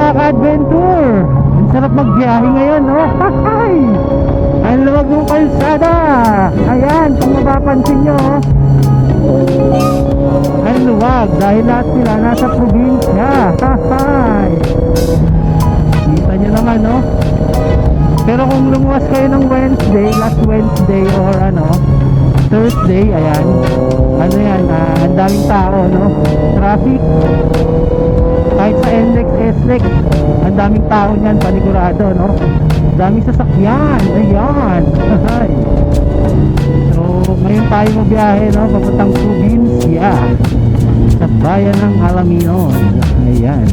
mga ka-adventure, ang sarap magbiyahe ngayon, no? Hay! Ang luwag ng kalsada. Ayan, kung mapapansin nyo, ang luwag dahil lahat sila nasa probinsya. Hay! Kita nyo naman, no? Pero kung lumuwas kayo ng Wednesday, last Wednesday or Thursday, ayan, yan, ang daming tao, no? Traffic. Kahit sa NLEX, SLEX, ang daming tao niyan, panigurado, no? Daming sasakyan, ayan. So, ngayon tayo mabiyahe, no? Papuntang probinsya sa bayan ng Alaminos. Ayan.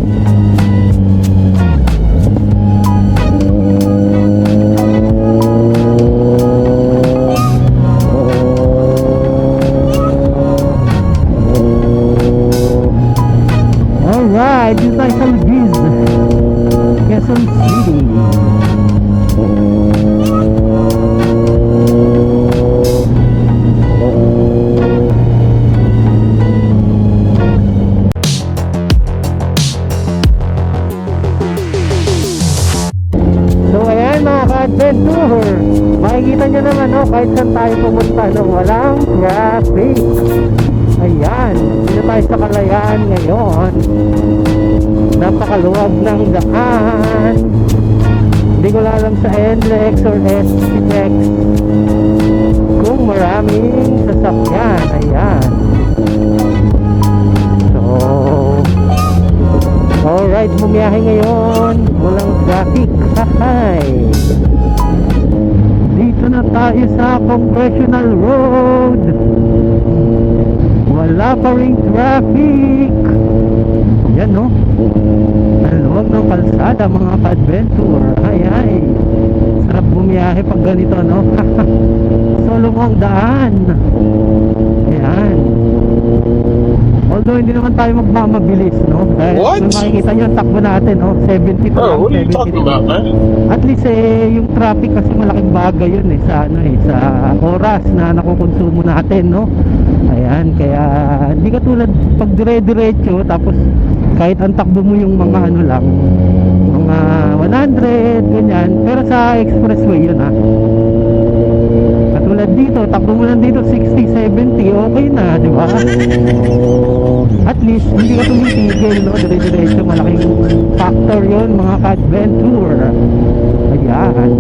Alright, dito tayo sa Lugiz, Quezon City. So ayan mga ka-adventure, makikita nyo naman, no, kahit saan tayo pumunta, no, walang traffic. Ayan, dito tayo sa Kalayaan ngayon. Napakaluwag ng daan. Hindi ko alam sa NLEX or SLEX kung maraming sasakyan. Ayan. So, alright, bumiyahe ngayon. Walang traffic. Hahay. Dito na tayo sa Congressional Road. Wala pa ring traffic. Yan, no? Ang luwag ng kalsada, mga ka-adventure. Ay, sarap bumiyahe pag ganito, no? Solong ang daan. Ayan. Although hindi naman tayo magmamabilis, no? Dahil kung makikita nyo ang takbo natin, no? 70 to lang, what are you talking about, man? At least yung traffic kasi malaking bagay yun sa oras na nakukonsumo natin, no? Ayan, kaya hindi ka tulad pag dire-diretso tapos kahit ang takbo mo yung mga mga 100 ganyan, pero sa expressway yun, katulad dito, takbo mo lang dito 60, 70, okay na, di ba? At least hindi ka tumitigil, no? Dire-diretso, malaking factor yun, mga ka-adventure. Ayan.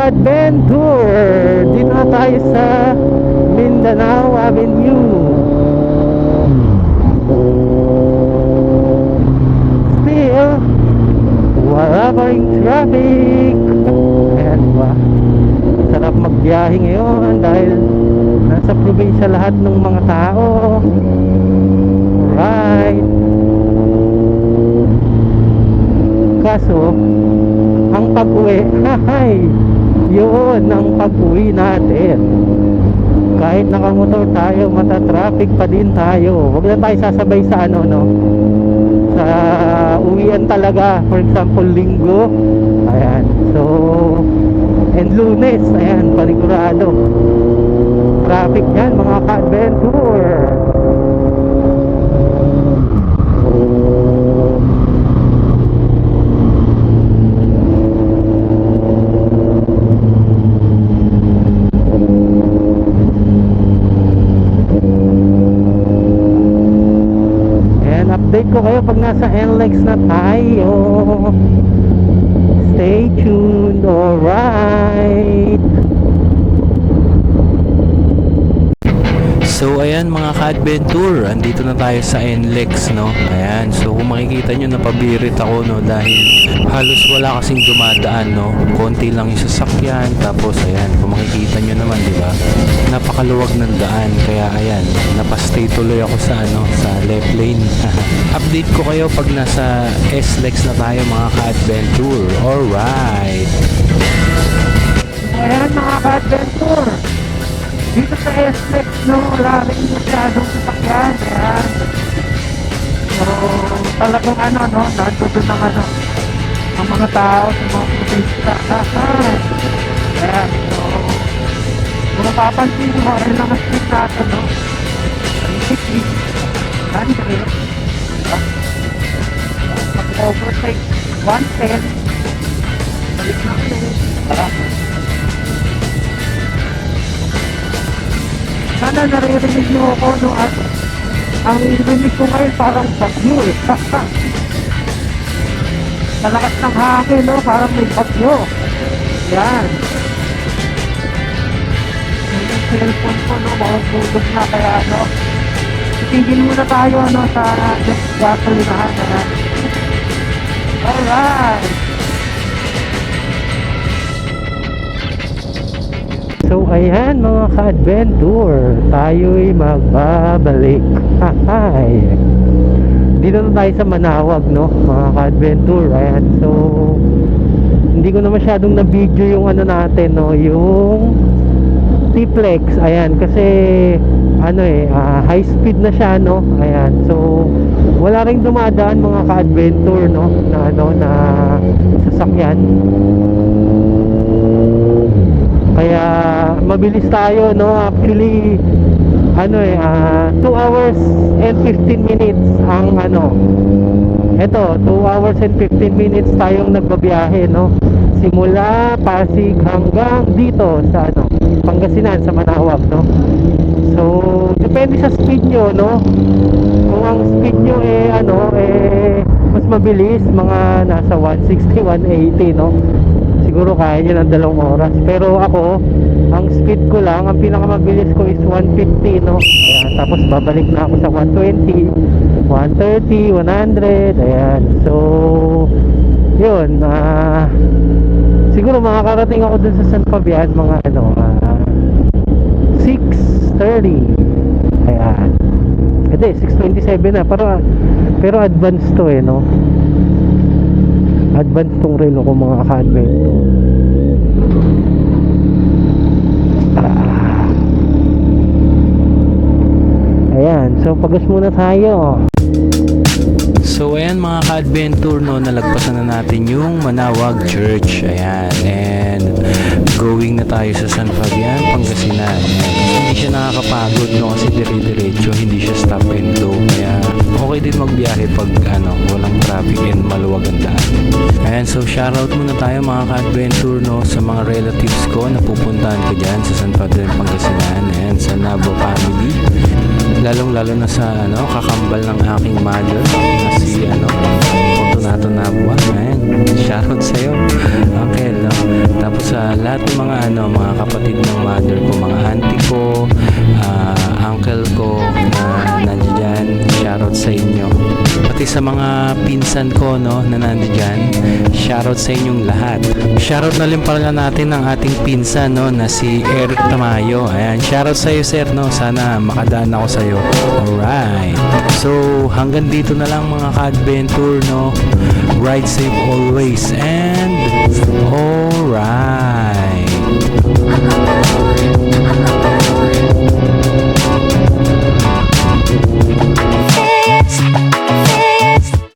Adventure, dito na tayo sa Mindanao Avenue. Still wala pa ring traffic. Ayan ba, sarap magbiyahe ngayon dahil nasa probinsya lahat ng mga tao. Right. Kaso ang pag-uwi, yun ang pag-uwi natin. Kahit nakamotor tayo, mata-traffic pa din tayo. Huwag na tayo sasabay sa sa uwian talaga. For example, Linggo. Ayan. So, and Lunes. Ayan, panigurado. Traffic yan, mga ka-adventure. Update ko kayo pag nasa NLEX na tayo. Stay tuned. Alright. So ayan mga ka-adventure, andito na tayo sa NLEX, no? Ayan, so kung makikita nyo, napabirit ako, no? Dahil halos wala kasing dumadaan, no? Konti lang yung sasakyan. Tapos ayan, kung makikita nyo naman, di ba? Napakaluwag ng daan. Kaya ayan, napastay tuloy ako sa sa left lane. Update ko kayo pag nasa SLEX na tayo, mga ka-adventure. Alright. Ayan mga ka-adventure, dito sa SLEX, no, wala rin masyadong sasakyan. Ayan. So, talagang nandito ng ang mga tao sa mga probinsya. mapapansin mo, ay mga speed natin, no? 100, mag-overtake 110, balik na ulit. Sana naririnig nyo ako, no? At ang rinig ko ngayon parang bagyo eh. Sa lakas ng hangin, no? Parang may bagyo. Yan. Yung cellphone ko, no? Mahulog na kaya, no? Itigil muna tayo, no? Sa gasolinahan na yan. Alright. So ayan mga ka-adventure, tayo'y magbabalik. Hi. Dito na tayo sa Manawag, no, mga ka-adventure. Ayan, so hindi ko na masyadong na-video yung ano natin, no, yung T-Flex. Ayan, kasi ano high speed na siya, no. Ayan, so wala ring dumadaan mga ka-adventure, no, na ano na sasakyan. Kaya mabilis tayo, no. Actually ano 2 hours and 15 minutes ang ano. Ito, 2 hours and 15 minutes tayong nagbabiyahe, no. Simula Pasig hanggang dito sa ano, Pangasinan sa Manawag, no. So, depende sa speed nyo, no. Kung ang speed nyo mas mabilis, mga nasa 160, 180, no. Siguro kaya nyo ng 2 oras. Pero ako, ang speed ko lang, ang pinakamabilis ko is 150, no. Ayan, tapos babalik na ako sa 120, 130, 100. Ayan, so yun, siguro makakarating ako dun sa San Fabian mga 6:30. Ayan, hindi, 6:27 na, pero advance to no. Advance tong relo ko mga ka-adventure. Ayan, so pagas muna tayo. So ayan mga ka-adventure, no, nalagpasan na natin yung Manawag Church. Ayan, and going na tayo sa San Fabian, Pangasinan. Hindi siya nakakapagod, no, kasi dire-diretso, hindi siya stop and go. Kaya okay din magbiyahe pag walang traffic and maluwag ang daan. Ayan, so shoutout muna tayo mga ka-adventure, no, sa mga relatives ko na pupuntahan ko dyan sa San Fabian, Pangasinan. Ayan, sa Nabo family. Lalong-lalo na sa kakambal ng aking mother na si Fortunato Nabua. Ayan, shoutout sa'yo, uncle, no? Tapos sa lahat ng mga kapatid ng mother ko, mga auntie ko, uncle ko na nandiyan, shoutout sa inyo. Pati sa mga pinsan ko, no, na nandiyan, shoutout sa inyong lahat. Shoutout na rin pala natin ng ating pinsan, no, na si Eric Tamayo. Ayan, shoutout sa iyo, sir, no. Sana makadaan ako sa iyo. Alright. So, hanggang dito na lang mga ka-adventure, no. Ride safe always and all